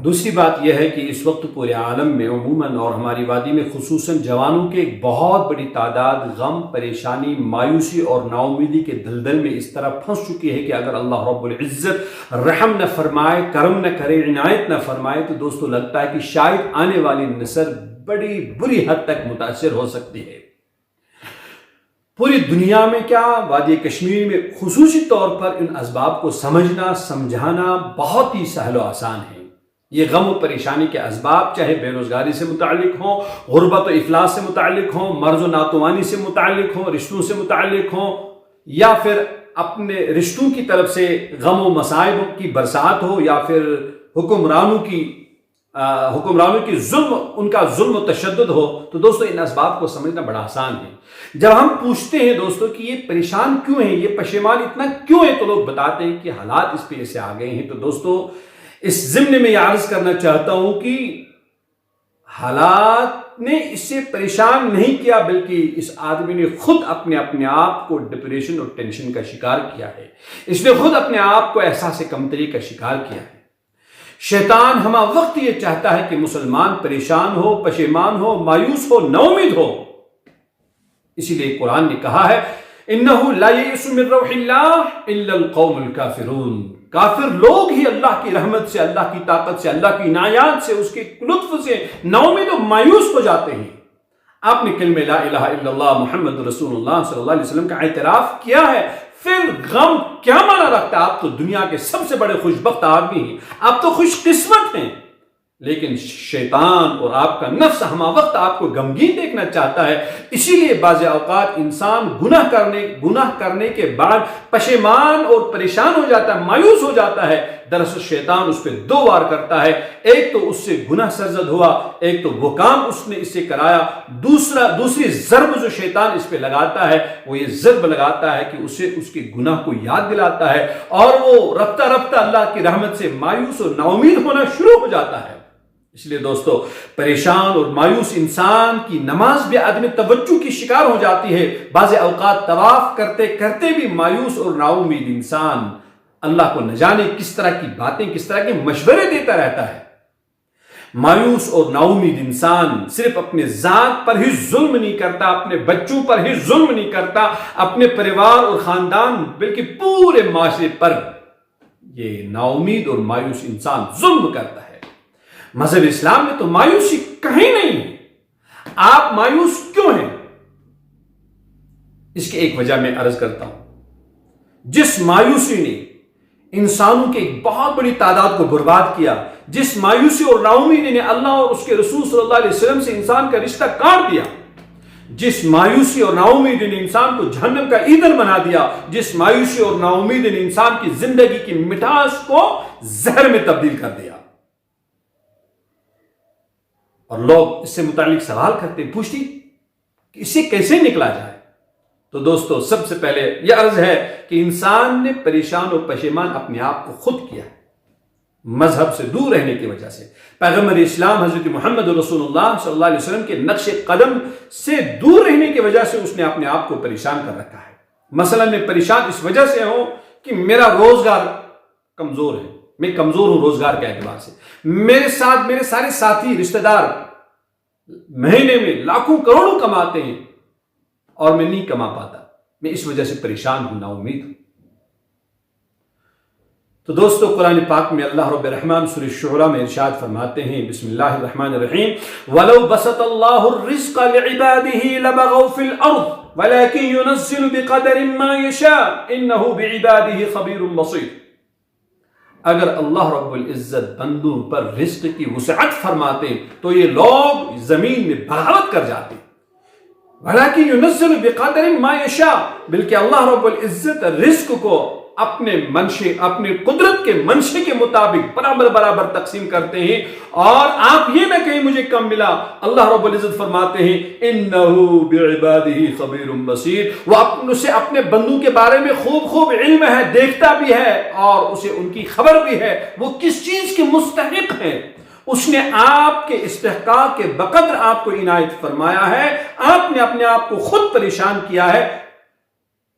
دوسری بات یہ ہے کہ اس وقت پورے عالم میں عموماً اور ہماری وادی میں خصوصاً جوانوں کے ایک بہت بڑی تعداد غم، پریشانی، مایوسی اور نا امیدی کے دلدل میں اس طرح پھنس چکی ہے کہ اگر اللہ رب العزت رحم نہ فرمائے، کرم نہ کرے، عنایت نہ فرمائے تو دوستو لگتا ہے کہ شاید آنے والی نسل بڑی بری حد تک متاثر ہو سکتی ہے۔ پوری دنیا میں کیا وادی کشمیر میں خصوصی طور پر ان اسباب کو سمجھنا، سمجھانا بہت ہی سہل و آسان ہے۔ یہ غم و پریشانی کے اسباب چاہے بے روزگاری سے متعلق ہوں، غربت و افلاس سے متعلق ہوں، مرض و ناتوانی سے متعلق ہوں، رشتوں سے متعلق ہوں، یا پھر اپنے رشتوں کی طرف سے غم و مصائب کی برسات ہو، یا پھر حکمرانوں کی ظلم، ان کا ظلم و تشدد ہو، تو دوستو ان اسباب کو سمجھنا بڑا آسان ہے۔ جب ہم پوچھتے ہیں دوستو کہ یہ پریشان کیوں ہیں، یہ پشیمان اتنا کیوں ہے، تو لوگ بتاتے ہیں کہ حالات اس پہ ایسے آ گئے ہیں۔ تو دوستو اس ضمن میں یہ عرض کرنا چاہتا ہوں کہ حالات نے اس سے پریشان نہیں کیا، بلکہ اس آدمی نے خود اپنے آپ کو ڈپریشن اور ٹینشن کا شکار کیا ہے۔ اس نے خود اپنے آپ کو احساس کمتری کا شکار کیا ہے۔ شیطان ہمہ وقت یہ چاہتا ہے کہ مسلمان پریشان ہو، پشیمان ہو، مایوس ہو، نا امید ہو۔ اسی لیے قرآن نے کہا ہے اِنَّهُ لَا يَئِسُ مِن رَوْحِ اللَّهِ إِلَّا الْقَوْمُ الْكَافِرُونَ۔ کافر لوگ ہی اللہ کی رحمت سے، اللہ کی طاقت سے، اللہ کی عنایات سے، اس کے لطف سے نا امید و مایوس ہو جاتے ہیں۔ آپ نے کلمہ لا الہ الا اللہ محمد رسول اللہ صلی اللہ علیہ وسلم کا اعتراف کیا ہے، پھر غم کیا معنی رکھتا ہے؟ آپ تو دنیا کے سب سے بڑے خوش بخت آدمی ہیں، آپ تو خوش قسمت ہیں، لیکن شیطان اور آپ کا نفس ہمہ وقت آپ کو غمگین دیکھنا چاہتا ہے۔ اسی لیے بعض اوقات انسان گناہ کرنے کے بعد پشیمان اور پریشان ہو جاتا ہے، مایوس ہو جاتا ہے۔ دراصل شیطان اس پہ دو وار کرتا ہے، ایک تو اس سے گناہ سرزد ہوا، ایک تو وہ کام اس نے اس سے کرایا، دوسری ضرب جو شیطان اس پہ لگاتا ہے وہ یہ ضرب لگاتا ہے کہ اسے اس کے گناہ کو یاد دلاتا ہے، اور وہ رفتہ رفتہ اللہ کی رحمت سے مایوس اور نا امید ہونا شروع ہو جاتا ہے۔ اس لیے دوستو پریشان اور مایوس انسان کی نماز بھی عدم توجہ کی شکار ہو جاتی ہے۔ بعض اوقات طواف کرتے کرتے بھی مایوس اور نا امید انسان اللہ کو نہ جانے کس طرح کی باتیں، کس طرح کے مشورے دیتا رہتا ہے۔ مایوس اور نا امید انسان صرف اپنے ذات پر ہی ظلم نہیں کرتا، اپنے بچوں پر ہی ظلم نہیں کرتا، اپنے پریوار اور خاندان بلکہ پورے معاشرے پر یہ نا امید اور مایوس انسان ظلم کرتا ہے۔ مذہب اسلام میں تو مایوسی کہیں نہیں ہے۔ آپ مایوس کیوں ہیں؟ اس کی ایک وجہ میں عرض کرتا ہوں۔ جس مایوسی نے انسانوں کے ایک بہت بڑی تعداد کو برباد کیا، جس مایوسی اور نا امیدی نے اللہ اور اس کے رسول صلی اللہ علیہ وسلم سے انسان کا رشتہ کاٹ دیا، جس مایوسی اور نا امیدی نے انسان کو جہنم کا ایندھن بنا دیا، جس مایوسی اور نا امیدی نے انسان کی زندگی کی مٹھاس کو زہر میں تبدیل کر دیا، اور لوگ اس سے متعلق سوال کرتے ہیں، پوچھتے کہ اس سے کیسے نکلا جائے؟ تو دوستو سب سے پہلے یہ عرض ہے کہ انسان نے پریشان اور پشیمان اپنے آپ کو خود کیا ہے، مذہب سے دور رہنے کی وجہ سے۔ پیغمبر اسلام حضرت محمد رسول اللہ صلی اللہ علیہ وسلم کے نقش قدم سے دور رہنے کی وجہ سے اس نے اپنے آپ کو پریشان کر رکھا ہے۔ مثلا میں پریشان اس وجہ سے ہوں کہ میرا روزگار کمزور ہے، میں کمزور ہوں روزگار کے اعتبار سے، میرے ساتھ میرے سارے ساتھی رشتہ دار مہینے میں لاکھوں کروڑوں کماتے ہیں اور میں نہیں کما پاتا، میں اس وجہ سے پریشان ہوں، نا امید ہوں۔ تو دوستو قرآن پاک میں اللہ رب الرحمن سورہ شعراء میں ارشاد فرماتے ہیں، بسم اللہ الرحمن الرحیم، وَلَوْ بَسَطَ اللَّهُ الرِّزْقَ لِعِبَادِهِ لَبَغَوْا فِي الْأَرْضِ وَلَكِنْ يُنَزِّلُ بِقَدَرٍ مَا يَشَاءُ إِنَّهُ بِعِبَادِهِ خَبِيرٌ بَصِيرٌ۔ اگر اللہ رب العزت بندوں پر رزق کی وسعت فرماتے تو یہ لوگ زمین میں بغاوت کر جاتے، وَلَكِنْ يُنَزِّلُ بِقَدَرٍ مَا يَشَاءُ، بلکہ اللہ رب العزت رزق کو اپنے قدرت کے منشے کے مطابق برابر تقسیم کرتے ہیں، اور آپ یہ نہ کہیں مجھے کم ملا، اللہ رب العزت فرماتے ہیں اِنَّهُ بِعِبَادِهِ خَبِيرٌ بَصِيرٌ، وہ اسے اپنے بندوں کے بارے میں خوب علم ہے، دیکھتا بھی ہے اور اسے ان کی خبر بھی ہے، وہ کس چیز کے مستحق ہیں۔ اس نے آپ کے استحقاق کے بقدر آپ کو عنایت فرمایا ہے، آپ نے اپنے آپ کو خود پریشان کیا ہے۔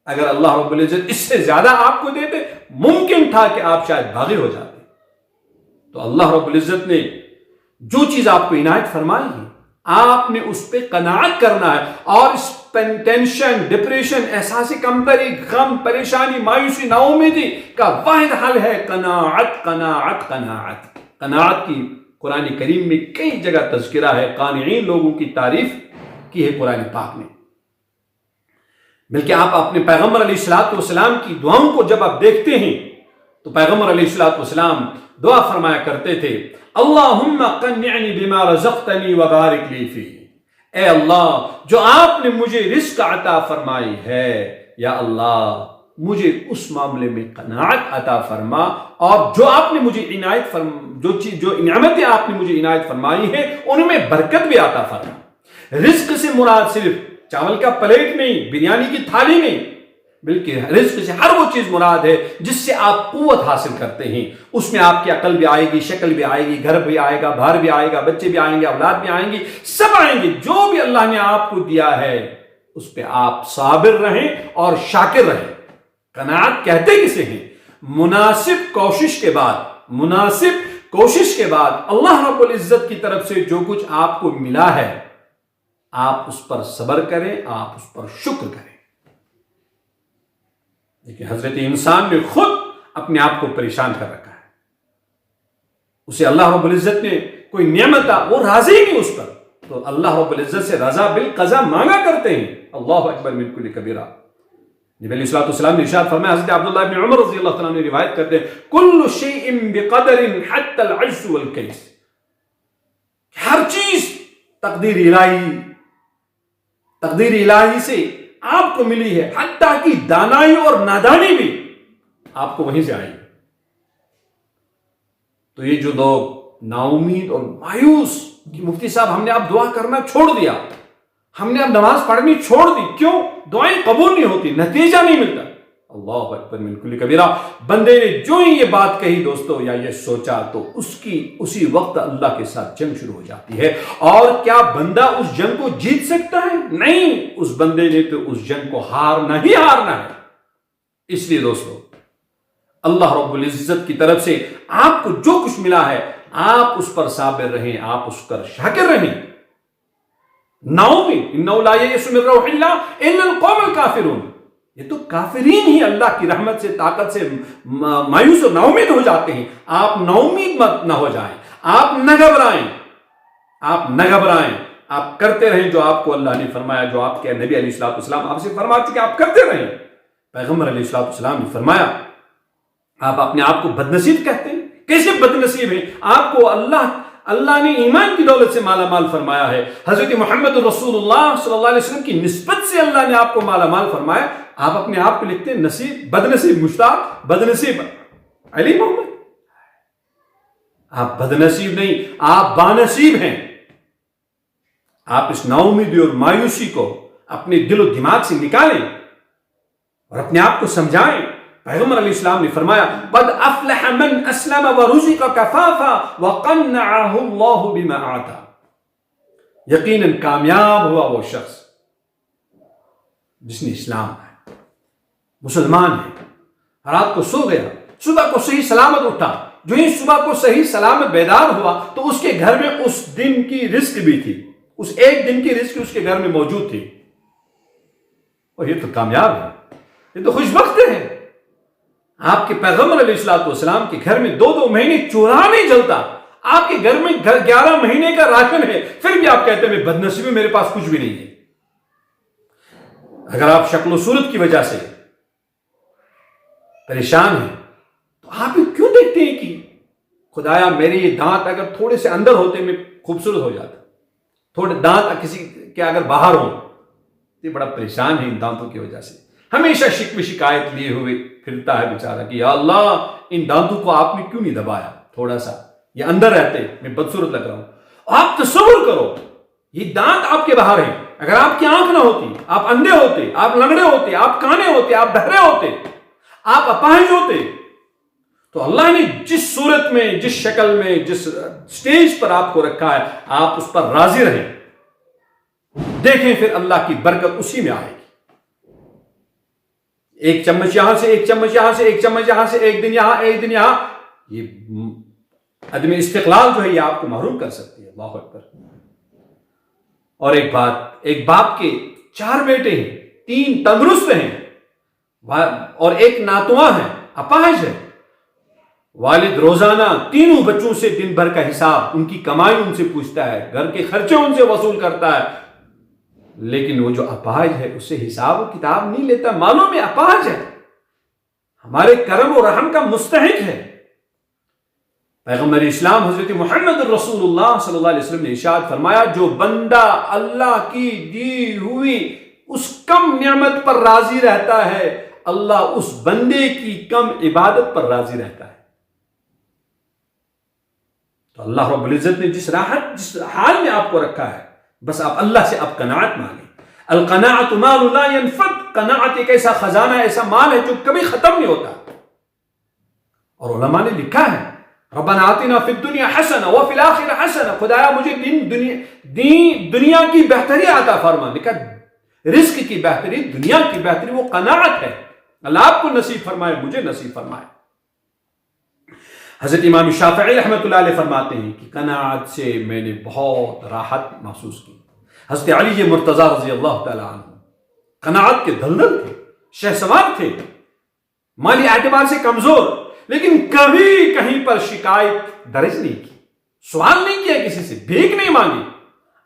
اگر اللہ رب العزت اس سے زیادہ آپ کو دیتے، ممکن تھا کہ آپ شاید بھاگے ہو جاتے، تو اللہ رب العزت نے جو چیز آپ کو عنایت فرمائی ہے آپ نے اس پہ قناعت کرنا ہے، اور اس ٹینشن، ڈپریشن، احساس کمتری، غم، پریشانی، مایوسی، نا امیدی کا واحد حل ہے قناعت، قناعت، قناعت۔ قناعت کی قرآن کریم میں کئی جگہ تذکرہ ہے، قانعین لوگوں کی تعریف کی ہے قرآن پاک نے۔ بلکہ آپ اپنے پیغمبر علیہ الصلوۃ والسلام کی دعاؤں کو جب آپ دیکھتے ہیں تو پیغمبر علیہ الصلوۃ والسلام دعا فرمایا کرتے تھے، اللہم قنعنی بما رزقتنی وبارک لی فیہ، اے اللہ جو آپ نے مجھے رزق عطا فرمائی ہے، یا اللہ مجھے اس معاملے میں قناعت عطا فرما، اور جو آپ نے مجھے جو نعمتیں آپ نے مجھے عنایت فرمائی ہیں ان میں برکت بھی عطا فرما۔ رزق سے مراد صرف چاول کا پلیٹ نہیں، بریانی کی تھالی نہیں، بلکہ رزق سے ہر وہ چیز مراد ہے جس سے آپ قوت حاصل کرتے ہیں۔ اس میں آپ کی عقل بھی آئے گی، شکل بھی آئے گی، گھر بھی آئے گا، باہر بھی آئے گا، بچے بھی آئیں گے، اولاد بھی آئیں گی، سب آئیں گے۔ جو بھی اللہ نے آپ کو دیا ہے اس پہ آپ صابر رہیں اور شاکر رہیں۔ قناعت کہتے کسے ہیں؟ مناسب کوشش کے بعد اللہ رب العزت کی طرف سے جو کچھ آپ کو ملا ہے آپ اس پر صبر کریں، آپ اس پر شکر کریں۔ لیکن حضرت انسان نے خود اپنے آپ کو پریشان کر رکھا ہے، اسے اللہ رب العزت نے کوئی نعمت وہ راضی نہیں اس پر، تو اللہ رب العزت سے رضا بالقضا مانگا کرتے ہیں۔ اللہ اکبر من کل کبیرہ۔ نبی علیہ الصلوۃ والسلام نے ارشاد فرمایا، حضرت عبداللہ ابن عمر رضی اللہ تعالیٰ عنہ روایت کرتے ہیں، کل شیء بقدر حتی العجز والکیس، ہر چیز تقدیر الہی سے آپ کو ملی ہے، حتیٰ کہ دانائی اور نادانی بھی آپ کو وہیں سے آئی۔ تو یہ جو لوگ نا امید اور مایوس کہ مفتی صاحب ہم نے اب دعا کرنا چھوڑ دیا، ہم نے اب نماز پڑھنی چھوڑ دی، کیوں؟ دعائیں قبول نہیں ہوتی، نتیجہ نہیں ملتا۔ اللہ اکبر من کل کبیرہ۔ بندے نے جو ہی یہ بات کہی دوستو یا یہ سوچا تو اسی وقت اللہ کے ساتھ جنگ شروع ہو جاتی ہے۔ اور کیا بندہ اس جنگ کو جیت سکتا ہے؟ نہیں، اس بندے نے تو اس جنگ کو ہارنا ہے۔ اس لیے دوستو اللہ رب العزت کی طرف سے آپ کو جو کچھ ملا ہے آپ اس پر صابر رہیں، آپ اس پر شاکر رہیں۔ ناؤمید انہ لا یئس من روح اللہ الا القوم الکافرون، یہ تو کافرین ہی اللہ کی رحمت سے، طاقت سے مایوس اور نا امید ہو جاتے ہیں۔ آپ نا امید مت نہ ہو جائیں، آپ نہ گھبرائیں، آپ کرتے رہیں جو آپ کو اللہ نے فرمایا، جو آپ کے نبی علیہ الصلوۃ والسلام آپ سے فرما چکے، آپ کرتے رہیں۔ پیغمبر علیہ الصلوۃ والسلام نے فرمایا، آپ اپنے آپ کو بدنصیب کہتے ہیں، کیسے بدنصیب ہیں؟ آپ کو اللہ نے ایمان کی دولت سے مالا مال فرمایا ہے، حضرت محمد رسول اللہ صلی اللہ علیہ وسلم کی نسبت سے اللہ نے آپ کو مالا مال فرمایا، آپ اپنے آپ کو لکھتے ہیں نصیب، بدنصیب مشتاق، بدنصیب علی محمد۔ آپ بدنصیب نہیں، آپ بانصیب ہیں۔ آپ اس نا امیدی اور مایوسی کو اپنے دل و دماغ سے نکالیں اور اپنے آپ کو سمجھائیں۔ پیغمبر علیہ السلام نے فرمایا، قد افلح من اسلم ورزق کفافا وقنعه اللہ بما آتا، یقیناً کامیاب ہوا وہ شخص جس نے اسلام ہے، مسلمان ہے، رات کو سو گیا، صبح کو صحیح سلامت اٹھا، جو ہی صبح کو صحیح سلامت بیدار ہوا تو اس کے گھر میں اس دن کی رزق بھی تھی، اس ایک دن کی رزق اس کے گھر میں موجود تھی، اور یہ تو کامیاب ہے، یہ تو خوش بخت ہے۔ آپ کے پیغمبر علیہ الصلوۃ والسلام کے گھر میں 2 مہینے چولہا نہیں جلتا، آپ کے گھر میں 11 مہینے کا راشن ہے، پھر بھی آپ کہتے ہیں میں بدنصیب ہوں، میرے پاس کچھ بھی نہیں ہے۔ اگر آپ شکل و صورت کی وجہ سے پریشان ہیں تو آپ کیوں دیکھتے ہیں کہ خدایا میرے یہ دانت اگر تھوڑے سے اندر ہوتے میں خوبصورت ہو جاتا، تھوڑے دانت کسی کے اگر باہر ہوں، یہ بڑا پریشان ہے ان دانتوں کی وجہ سے، ہمیشہ شکایت لیے ہوئے پھرتا ہے بیچارہ کہ یا اللہ ان دانتوں کو آپ نے کیوں نہیں دبایا، تھوڑا سا یہ اندر رہتے میں بدصورت لگ رہا ہوں۔ آپ تصور کرو یہ دانت آپ کے باہر ہیں، اگر آپ کی آنکھ نہ ہوتی، آپ اندھے ہوتے، آپ لنگڑے ہوتے، آپ کانے ہوتے، آپ بہرے ہوتے، آپ اپاہج ہوتے، تو اللہ نے جس صورت میں، جس شکل میں، جس سٹیج پر آپ کو رکھا ہے آپ اس پر راضی رہیں، دیکھیں پھر اللہ کی برکت اسی میں آئے گی۔ ایک چمچ یہاں سے، ایک چمچ یہاں سے، ایک چمچ یہاں سے، ایک دن یہاں، ایک دن یہاں، یہ عدم استقلال جو ہے یہ آپ کو محروم کر سکتی ہے. اللہ اکبر. اور ایک باپ کے 4 بیٹے ہیں، 3 تندرست ہیں اور ایک ناتواں ہے، اپاہج ہے. والد روزانہ تینوں بچوں سے دن بھر کا حساب، ان کی کمائی ان سے پوچھتا ہے، گھر کے خرچے ان سے وصول کرتا ہے، لیکن وہ جو اپاہج ہے اس سے حساب و کتاب نہیں لیتا. معلوم ہے اپاہج ہے، ہمارے کرم و رحم کا مستحق ہے. پیغمبر اسلام حضرت محمد رسول اللہ صلی اللہ علیہ وسلم نے ارشاد فرمایا، جو بندہ اللہ کی دی ہوئی اس کم نعمت پر راضی رہتا ہے، اللہ اس بندے کی کم عبادت پر راضی رہتا ہے. تو اللہ رب العزت نے جس حال میں آپ کو رکھا ہے، بس آپ اللہ سے اب قناعت مانگیں. القناعت مال لا ينفد. قناعت ایک ایسا خزانہ، ایسا مال ہے جو کبھی ختم نہیں ہوتا. اور علماء نے لکھا ہے، ربنا آتنا فی الدنیا حسنہ وفی الآخرہ حسنہ. خدایا مجھے دنیا کی بہتری عطا فرما. لکھا رزق کی بہتری، دنیا کی بہتری وہ قناعت ہے. اللہ آپ کو نصیب فرمائے، مجھے نصیب فرمائے. حضرت امام شافعی رحمۃ اللہ علیہ فرماتے ہیں کہ قناعت سے میں نے بہت راحت محسوس کی. حضرت علی مرتضیٰ رضی اللہ تعالیٰ عنہ قناعت کے دلدل تھے، شہسوار تھے، مالی اعتبار سے کمزور، لیکن کبھی کہیں پر شکایت درج نہیں کی، سوال نہیں کیا کسی سے، بھیک نہیں مانگی.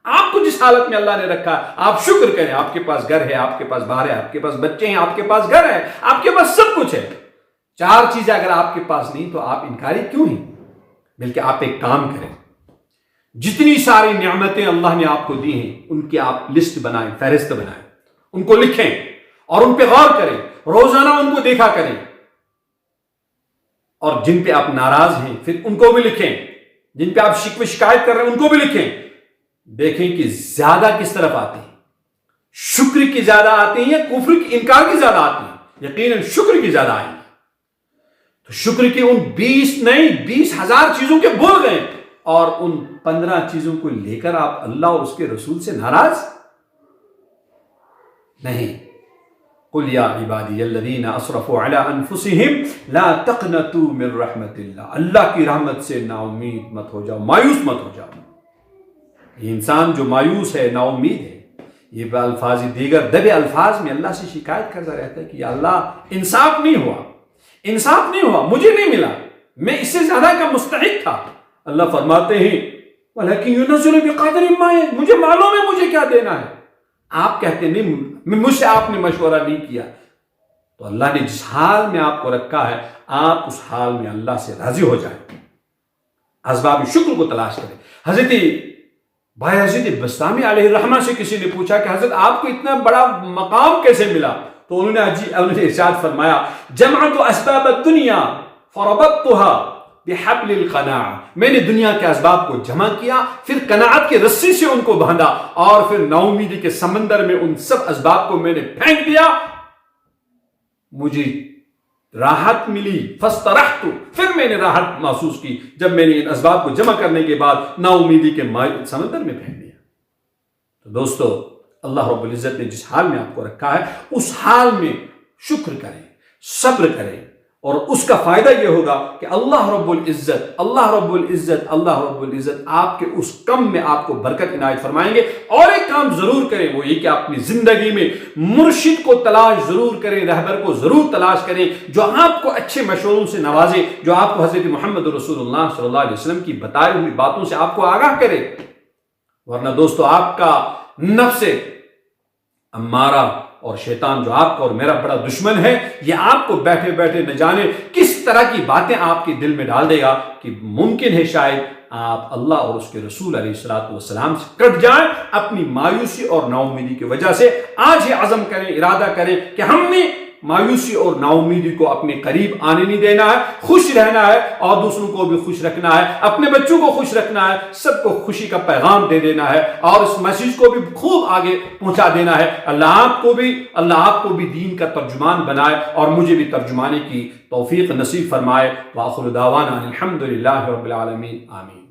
آپ کو جس حالت میں اللہ نے رکھا آپ شکر کریں. آپ کے پاس گھر ہے، آپ کے پاس باہر ہے، آپ کے پاس بچے ہیں، آپ کے پاس گھر ہے، آپ کے پاس سب کچھ ہے. 4 چیزیں اگر آپ کے پاس نہیں تو آپ انکاری کیوں ہیں؟ بلکہ آپ ایک کام کریں، جتنی ساری نعمتیں اللہ نے آپ کو دی ہیں ان کی آپ لسٹ بنائیں، فہرست بنائیں، ان کو لکھیں اور ان پہ غور کریں. روزانہ ان کو دیکھا کریں، اور جن پہ آپ ناراض ہیں پھر ان کو بھی لکھیں، جن پہ آپ شکوہ شکایت کر رہے ہیں ان کو بھی لکھیں. دیکھیں کہ زیادہ کس طرف آتے ہیں، شکر کی زیادہ آتے ہیں یا کفر کی انکار کی زیادہ آتے ہیں؟ یقیناً شکر کی زیادہ آئیں گے. تو شکر کی ان 20,000 چیزوں کے بھول گئے اور ان 15 چیزوں کو لے کر آپ اللہ اور اس کے رسول سے ناراض نہیں. قل یا عبادی الذین اسرفوا علی انفسہم لا تقنطوا من رحمت اللہ. اللہ کی رحمت سے نا امید مت ہو جاؤ، مایوس مت ہو جاؤ. یہ انسان جو مایوس ہے، نا امید ہے، یہ الفاظ دیگر دبے الفاظ میں اللہ سے شکایت کرتا رہتا ہے کہ یا اللہ انصاف نہیں ہوا، انصاف نہیں ہوا، مجھے نہیں ملا، میں اس سے زیادہ کا مستحق تھا. اللہ فرماتے ہیں وَلَكِنْ يُنَزِّلُ بِقَدْرٍ مَا يَشَاءُ. مجھے معلوم ہے مجھے کیا دینا ہے. آپ کہتے نہیں مجھ سے آپ نے مشورہ نہیں کیا. تو اللہ نے جس حال میں آپ کو رکھا ہے آپ اس حال میں اللہ سے راضی ہو جائیں، اسباب شکر کو تلاش کریں. حضرت بایزید بسطامی علیہ الرحمہ سے کسی نے پوچھا کہ حضرت آپ کو اتنا بڑا مقام کیسے ملا؟ تو انہوں نے ارشاد فرمایا جمعت اسباب الدنیا فربطتها بحبل القناعہ. میں نے دنیا کے اسباب کو جمع کیا، پھر قناعت کی رسی سے ان کو باندھا، اور پھر نا امیدی کے سمندر میں ان سب اسباب کو میں نے پھینک دیا. مجھے راحت ملی، فاسترحت، پھر میں نے راحت محسوس کی جب میں نے ان اسباب کو جمع کرنے کے بعد نا امیدی کے سمندر میں پھینک دیا. تو دوستو، اللہ رب العزت نے جس حال میں آپ کو رکھا ہے اس حال میں شکر کریں، صبر کریں، اور اس کا فائدہ یہ ہوگا کہ اللہ رب العزت آپ کے اس کم میں آپ کو برکت عنایت فرمائیں گے. اور ایک کام ضرور کریں، وہ یہ کہ اپنی زندگی میں مرشد کو تلاش ضرور کریں، رہبر کو ضرور تلاش کریں جو آپ کو اچھے مشوروں سے نوازے، جو آپ کو حضرت محمد رسول اللہ صلی اللہ علیہ وسلم کی بتائی ہوئی باتوں سے آپ کو آگاہ کرے. ورنہ دوستو آپ کا نفس امارہ اور شیطان جو آپ کا اور میرا بڑا دشمن ہے، یہ آپ کو بیٹھے بیٹھے نہ جانے کس طرح کی باتیں آپ کے دل میں ڈال دے گا کہ ممکن ہے شاید آپ اللہ اور اس کے رسول علیہ الصلوۃ والسلام سے کٹ جائیں اپنی مایوسی اور نا امیدی کی وجہ سے. آج ہی عزم کریں، ارادہ کریں کہ ہم نے مایوسی اور نا امیدی کو اپنے قریب آنے نہیں دینا ہے، خوش رہنا ہے اور دوسروں کو بھی خوش رکھنا ہے، اپنے بچوں کو خوش رکھنا ہے، سب کو خوشی کا پیغام دے دینا ہے اور اس میسیج کو بھی خوب آگے پہنچا دینا ہے. اللہ آپ کو بھی دین کا ترجمان بنائے اور مجھے بھی ترجمانے کی توفیق نصیب فرمائے. وآخر دعوانا الحمدللہ رب العالمین. آمین.